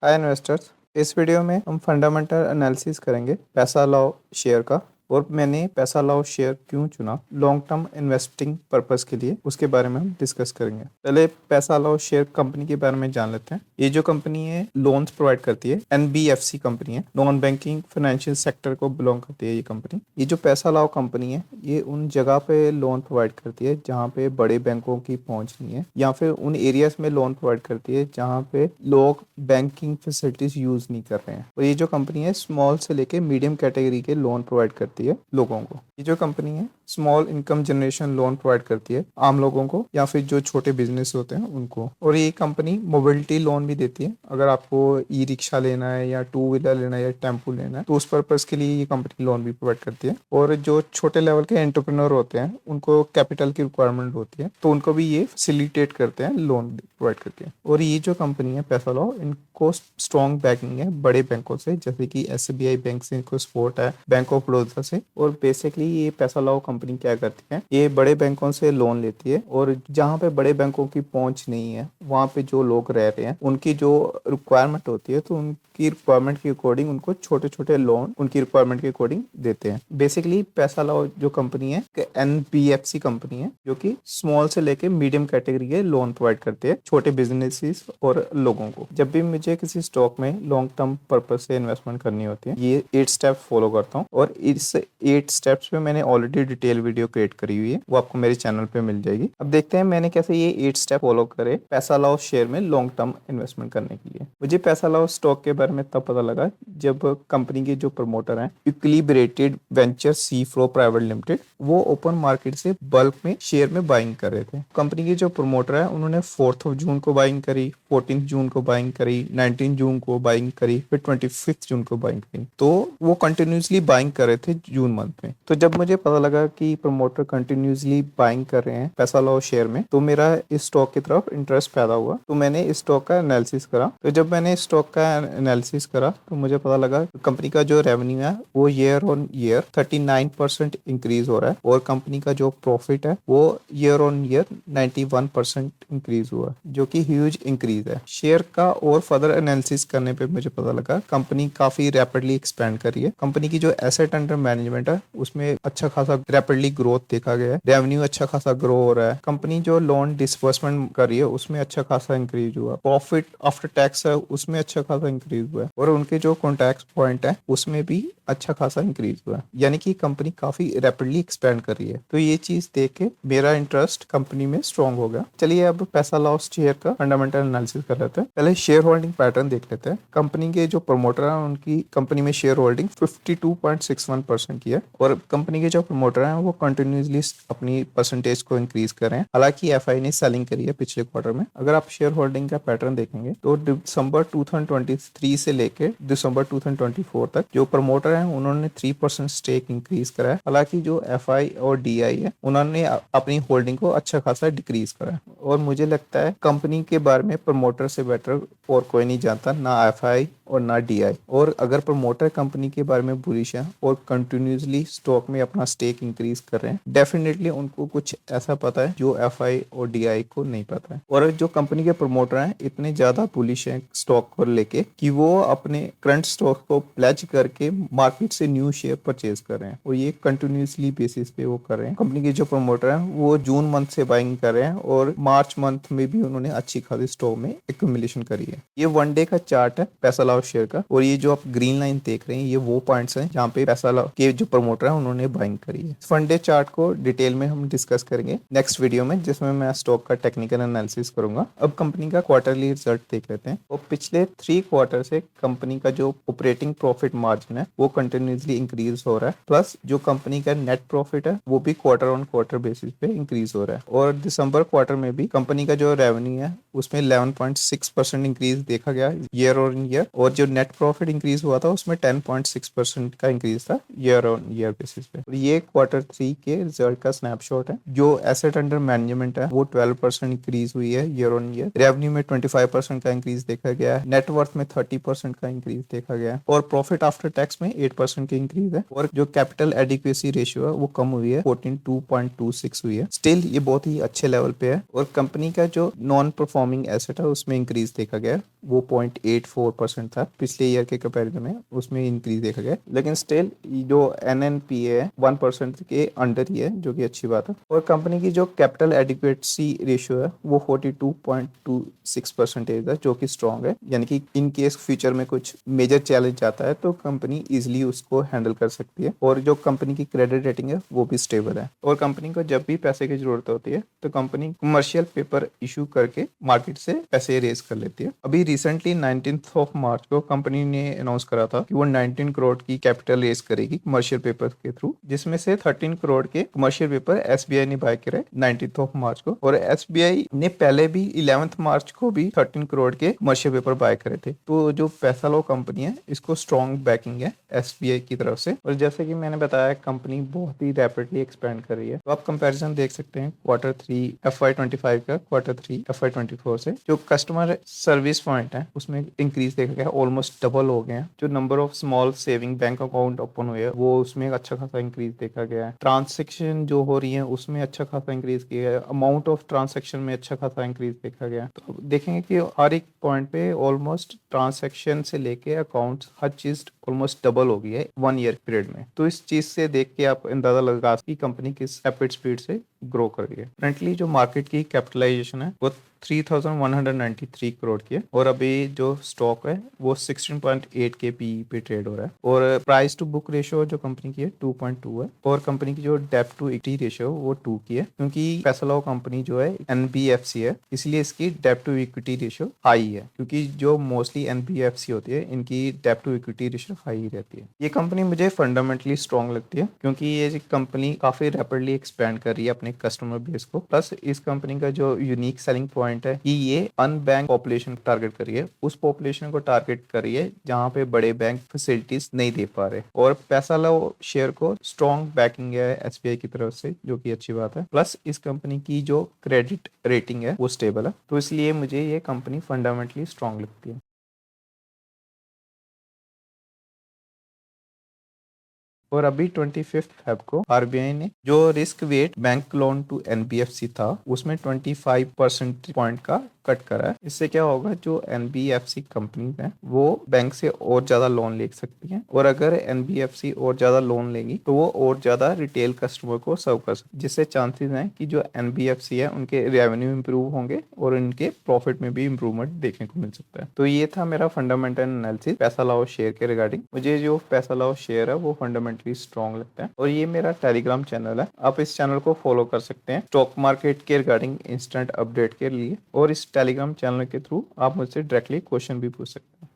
Hi investors. इस video में हम फंडामेंटल एनालिसिस करेंगे पैसा लाओ शेयर का। और मैंने पैसा लाओ शेयर क्यों चुना लॉन्ग टर्म इन्वेस्टिंग पर्पस के लिए, उसके बारे में हम डिस्कस करेंगे। पहले पैसा लाओ शेयर कंपनी के बारे में जान लेते हैं। ये जो कंपनी है लोन्स प्रोवाइड करती है, एनबीएफसी कंपनी है, नॉन बैंकिंग फाइनेंशियल सेक्टर को बिलोंग करती है ये कंपनी। ये जो पैसा लाओ कंपनी है ये उन जगह पे लोन प्रोवाइड करती है जहाँ पे बड़े बैंकों की पहुंच नहीं है, या फिर उन एरियाज में लोन प्रोवाइड करती है जहाँ पे लोग बैंकिंग फैसिलिटीज यूज नहीं कर रहे हैं। और ये जो कंपनी है स्मॉल से लेके मीडियम कैटेगरी के लोन प्रोवाइड करती है लोगों को। ये जो कंपनी है small income generation loan provide करती है आम लोगों को, या फिर जो छोटे बिजनेस होते हैं उनको। और ये कंपनी मोबिलिटी लोन भी देती है। अगर आपको ई रिक्शा लेना है या टू व्हीलर लेना है या टेम्पो लेना है तो उस पर्पज के लिए ये कंपनी लोन भी प्रोवाइड करती है। और जो छोटे लेवल के एंटरप्रेन्योर होते हैं उनको कैपिटल की रिक्वायरमेंट होती है तो उनको भी ये फैसिलिटेट करते हैं, लोन प्रोवाइड करके। और ये जो कंपनी है पैसा लाओ, इनको स्ट्रॉन्ग बैकिंग है बड़े बैंकों से, जैसे कि एसबीआई बैंक से इनको सपोर्ट है, बैंक ऑफ बड़ौदा से। और बेसिकली ये पैसा लाओ कंपनी क्या करती है, ये बड़े बैंकों से लोन लेती है और जहाँ पे बड़े बैंकों की पहुंच नहीं है वहाँ पे जो लोग रह रहे हैं उनकी जो रिक्वायरमेंट होती है तो उनकी रिक्वायरमेंट के अकॉर्डिंग उनको छोटे छोटे लोन उनकी रिक्वायरमेंट के अकॉर्डिंग देते हैं। बेसिकली पैसा लाओ जो कंपनी है एनबीएफसी कंपनी है जो कि स्मॉल से लेके मीडियम कैटेगरी के लोन प्रोवाइड करते हैं छोटे बिजनेसेस और लोगों को। जब भी मुझे किसी स्टॉक में लॉन्ग टर्म पर्पज से इन्वेस्टमेंट करनी होती है ये 8 स्टेप फॉलो करता हूँ। और इस 8 स्टेप्स पे मैंने ऑलरेडी डिटेल वीडियो क्रिएट करी हुई है, वो आपको मेरे चैनल पे मिल जाएगी। अब देखते हैं मैंने कैसे ये 8 स्टेप फॉलो करे पैसा लाओ शेयर में लॉन्ग टर्म इन्वेस्टमेंट करने के लिए। मुझे पैसा लाओ स्टॉक के बारे में तब पता लगा जब कंपनी के जो प्रमोटर हैं इक्विलिब्रेटेड वेंचर सी फ्लो प्राइवेट लिमिटेड, वो ओपन मार्केट से बल्क में शेयर में बाइंग कर रहे थे। कंपनी के जो प्रमोटर है उन्होंने 4 जून को बाइंग करी, 14 जून को बाइंग करी, 19 जून को बाइंग करी, फिर 25 जून को बाइंग करी। तो वो कंटिन्यूसली बाइंग कर रहे थे जून मंथ में। तो जब मुझे पता लगा कि प्रमोटर कंटिन्यूसली बाइंग कर रहे हैं पैसा लाओ शेयर में तो मेरा इस स्टॉक की तरफ इंटरेस्ट पैदा हुआ। तो मैंने इस स्टॉक का एनालिसिस करा। तो जब मैंने इस स्टॉक का एनालिसिस करा तो मुझे पता लगा कंपनी का जो रेवेन्यू है वो ईयर ऑन ईयर 39% इंक्रीज हो रहा है और कंपनी का जो प्रॉफिट है वो ईयर ऑन ईयर 91% इंक्रीज हुआ, जो कि ह्यूज इंक्रीज है। शेयर का और फर्दर एनालिसिस करने पे मुझे पता लगा कंपनी काफी रैपिडली एक्सपेंड कर रही है। कंपनी की जो एसेट अंडर मैनेजमेंट है उसमें अच्छा खासा रैपिडली ग्रोथ देखा गया है, रेवेन्यू अच्छा खासा ग्रो हो रहा है। कंपनी जो लोन डिसबर्समेंट कर रही है उसमें अच्छा खासा इंक्रीज हुआ, प्रॉफिट आफ्टर टैक्स है उसमें अच्छा खासा इंक्रीज हुआ है, और उनके जो कॉन्टैक्ट पॉइंट है उसमें भी अच्छा खासा इंक्रीज हुआ है। यानी कि कंपनी काफी रैपिडली एक्सपेंड कर रही है। तो ये चीज देख के मेरा इंटरेस्ट कंपनी में स्ट्रॉन्ग हो गया। चलिए अब पैसा लाओ शेयर का फंडामेंटल एनालिसिस कर लेते हैं। पहले शेयर होल्डिंग पैटर्न देख लेते हैं। कंपनी के जो प्रमोटर है उनकी कंपनी में शेयर होल्डिंग 52.61% की है, और कंपनी के जो प्रमोटर हैं वो कंटिन्यूसली अपनी परसेंटेज को इंक्रीज कर रहे हैं। हालांकि एफआई ने सेलिंग करी है पिछले क्वार्टर में। अगर आप शेयर होल्डिंग का पैटर्न देखेंगे तो दिसंबर 2023 से लेके दिसंबर 2024 तक जो प्रमोटर हैं उन्होंने 3% स्टेक इंक्रीज करा है। हालांकि जो एफआई और डीआई है उन्होंने अपनी होल्डिंग को अच्छा खासा डिक्रीज करा है। और मुझे लगता है कंपनी के बारे में प्रमोटर से बेटर और कोई नहीं जानता, ना एफआई और ना डीआई। और अगर प्रमोटर कंपनी के बारे में बुलिश है और कंटिन्यूसली स्टॉक में अपना स्टेक इंक्रीज कर रहे हैं, डेफिनेटली उनको कुछ ऐसा पता है जो एफआई और डीआई को नहीं पता है। और जो कंपनी के प्रमोटर हैं इतने ज्यादा बुलिश हैं स्टॉक को लेके कि वो अपने करंट स्टॉक को प्लेज करके मार्केट से न्यू शेयर परचेज कर रहे हैं, और ये कंटिन्यूसली बेसिस पे वो कर रहे हैं। कंपनी के जो प्रमोटर हैं वो जून मंथ से बाइंग कर रहे हैं और मार्च मंथ में भी उन्होंने अच्छी खासी स्टॉक में एक्यूमुलेशन करी है। ये 1 डे का चार्ट है पैसा लाओ शेयर का, और ये जो आप ग्रीन लाइन देख रहे हैं ये वो पॉइंट्स हैं जहाँ पे पैसा लाओ के जो प्रमोटर है उन्होंने बाइंग करी है। 1 डे चार्ट को डिटेल में हम डिस्कस करेंगे नेक्स्ट वीडियो में, जिसमें मैं स्टॉक का टेक्निकल एनालिसिस करूंगा। अब कंपनी का क्वार्टरली रिजल्ट देख लेते हैं। और पिछले 3 क्वार्टर से कंपनी का जो ऑपरेटिंग प्रॉफिट मार्जिन है वो कंटिन्यूसली इंक्रीज हो रहा है, प्लस जो कंपनी का नेट प्रॉफिट है वो भी क्वार्टर ऑन क्वार्टर बेसिस पे इंक्रीज हो रहा है। और दिसंबर क्वार्टर में भी कंपनी का जो रेवेन्यू है उसमें 11.6% इंक्रीज देखा गया ईयर ऑन ईयर, और जो नेट प्रॉफिट इंक्रीज हुआ था उसमें 10.6% का इंक्रीज था ईयर ऑन ईयर बेसिस पे। और ये Q3 के रिजल्ट का स्नैपशॉट है। जो एसेट अंडर मैनेजमेंट है वो 12% इंक्रीज हुई है ईयर ऑन ईयर। रेवेन्यू में 25% का इंक्रीज देखा गया है। नेटवर्थ में 30% का इंक्रीज देखा गया है। और प्रॉफिट आफ्टर टैक्स में 8% की इंक्रीज है। और जो कैपिटल एडिक्वेसी रेशियो है वो कम हुई है, 14.226 हुई है। स्टिल ये बहुत ही अच्छे लेवल पे है। और कंपनी का जो नॉन परफॉर्मिंग एसेट है उसमें इंक्रीज देखा गया है, वो 0.84% था पिछले ईयर के कंपैरिजन में, उसमें इंक्रीज देखा गया। लेकिन स्टिल जो NNPA है 1% के अंडर ही है, जो कि अच्छी बात है। और कंपनी की जो कैपिटल एडिक्वेसी रेशियो है वो 42.26% है, जो कि स्ट्रॉन्ग है। यानी कि इन केस फ्यूचर में कुछ मेजर चैलेंज आता है तो कंपनी इजिली उसको हैंडल कर सकती है। और जो कंपनी की क्रेडिट रेटिंग है वो भी स्टेबल है। और कंपनी को जब भी पैसे की जरूरत होती है तो कंपनी कमर्शियल पेपर इशू करके मार्केट से पैसे रेज कर लेती है। अभी रिसेंटली 19 मार्च को कंपनी ने अनाउंस करा था कि वो 19 करोड़ की कैपिटल रेज करेगी कमर्शियल पेपर के थ्रू, जिसमें से 13 करोड़ के कमर्शियल पेपर SBI ने बाय करे 19 मार्च को। और SBI ने पहले भी 11 मार्च को भी 13 करोड़ के कमर्शियल पेपर बाय करे थे। तो जो पैसा लो कंपनी है इसको स्ट्रॉन्ग बैकिंग है SBI की तरफ से। और जैसे कि मैंने बताया कंपनी बहुत ही रैपिडली एक्सपेंड कर रही है। तो आप कंपैरिजन देख सकते हैं Q3 FY25 का Q3 FY24 से। जो कस्टमर सर्विस पॉइंट है उसमें इंक्रीज देखा गया, ऑलमोस्ट डबल हो गए हैं। जो number of small saving bank account open हुए हैं वो उसमें अच्छा खासा इंक्रीज देखा गया है। ट्रांसेक्शन जो हो रही है उसमें अच्छा खासा इंक्रीज किया है। अमाउंट ऑफ ट्रांसेक्शन में अच्छा खासा इंक्रीज देखा गया। तो अब देखेंगे कि हर एक पॉइंट पे ऑलमोस्ट ट्रांसेक्शन से लेके अकाउंट हर चीज ऑलमोस्ट डबल हो गई है 1 ईयर पीरियड में। तो इस चीज से देख के आप अंदाजा लगा कि कंपनी किस रैपिड स्पीड से ग्रो कर रही है। करंटली जो मार्केट की कैपिटलाइजेशन है वो 3193 करोड़ की है। और अभी जो स्टॉक है वो 16.8 के PE पे ट्रेड हो रहा है। और प्राइस टू बुक रेशियो जो कंपनी की है 2.2 है। और कंपनी की जो डेप्ट टू इक्विटी रेशियो वो 2 की है, क्योंकि पैसा कंपनी जो है NBFC है इसलिए इसकी डेप्ट टू इक्विटी रेशियो हाई है। क्योंकि जो मोस्टली NBFC होती है इनकी डेप्ट टू इक्विटी रेशियो हाई रहती है। ये कंपनी मुझे फंडामेंटली स्ट्रॉन्ग लगती है क्योंकि ये कंपनी काफी रैपिडली एक्सपेंड कर रही है अपने कस्टमर बेस को। प्लस इस कंपनी का जो यूनिक सेलिंग पॉइंट है कि ये अनबैंक पॉपुलेशन टारगेट कर रही है, उस पॉपुलेशन को टारगेट कर रही है जहां पे बड़े बैंक फैसिलिटीज नहीं दे पा रहे। और पैसा लो शेयर को स्ट्रॉन्ग बैकिंग है SBI की तरफ से, जो कि अच्छी बात है। प्लस इस कंपनी की जो क्रेडिट रेटिंग है वो स्टेबल है, तो इसलिए मुझे ये कंपनी फंडामेंटली स्ट्रॉन्ग लगती है। और अभी 25 फेब को RBI ने जो risk weight bank loan to NBFC था उसमें 25% पॉइंट का कट करा है। इससे क्या होगा, जो NBFC कंपनी है वो बैंक से और ज्यादा लोन ले सकती हैं। और अगर NBFC और ज्यादा लोन लेगी तो वो और ज्यादा रिटेल कस्टमर को सर्व कर सकती है, जिससे चांसेस हैं कि जो NBFC है उनके रेवेन्यू इंप्रूव होंगे और उनके प्रॉफिट में भी इंप्रूवमेंट देखने को मिल सकता है। तो ये था मेरा फंडामेंटल एनालिसिस पैसा लाओ शेयर के रिगार्डिंग। मुझे जो पैसा लाओ शेयर है वो फंडामेंटली स्ट्रॉन्ग लगता है। और ये मेरा टेलीग्राम चैनल है, आप इस चैनल को फॉलो कर सकते हैं स्टॉक मार्केट के रिगार्डिंग इंस्टेंट अपडेट के लिए। और इस टेलीग्राम चैनल के थ्रू आप मुझसे डायरेक्टली क्वेश्चन भी पूछ सकते हैं।